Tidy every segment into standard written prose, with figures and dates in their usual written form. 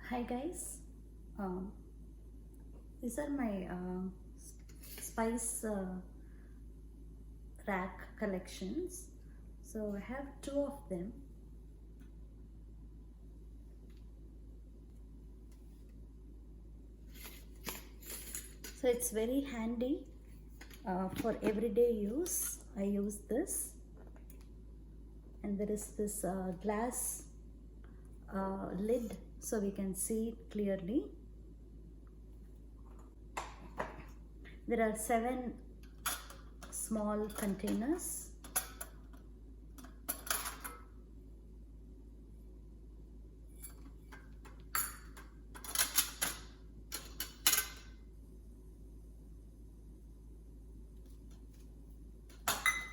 Hi guys, um, these are my spice rack collections. So I have two of them. So it's very handy for everyday use. I use this, and there is this glass lid so we can see it clearly. There are 7 small containers.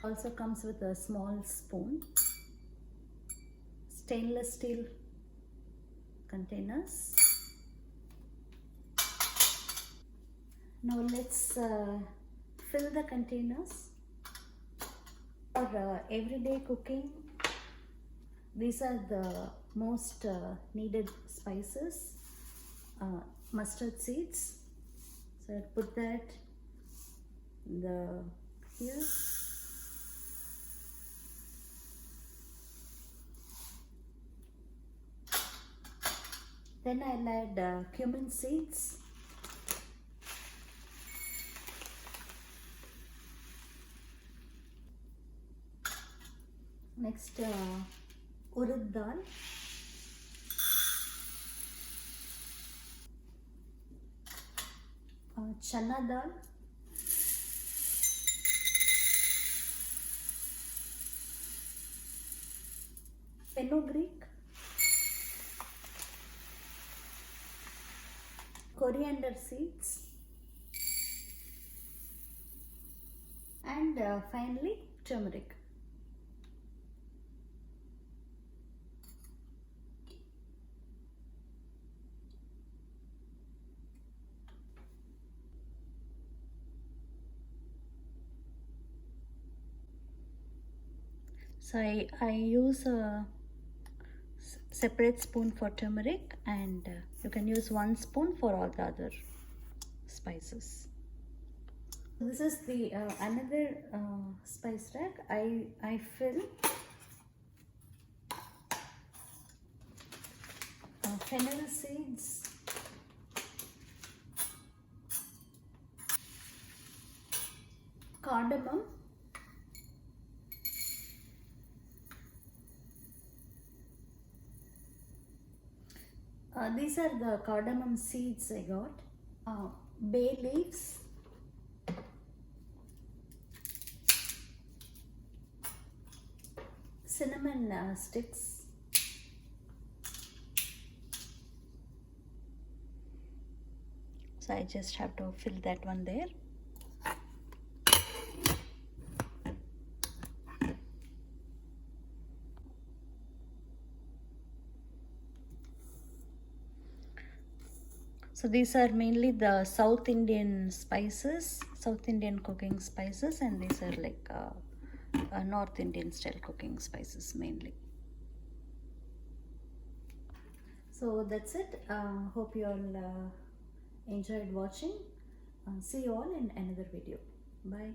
Also comes with a small spoon. Stainless steel containers. Now let's fill the containers for everyday cooking. These are the most needed spices. Mustard seeds. So I put that here. Then I'll add cumin seeds. Next, urad dal. Chana dal. Fenugreek. Coriander seeds. And finally, turmeric. So I use a separate spoon for turmeric, and you can use 1 spoon for all the other spices. This is the another spice rack. I fill fennel seeds, cardamom, these are the cardamom seeds I got, bay leaves, cinnamon sticks, so I just have to fill that one there. So these are mainly the South Indian spices, South Indian cooking spices, and these are like North Indian style cooking spices mainly. So that's it. Hope you all enjoyed watching. See you all in another video. Bye.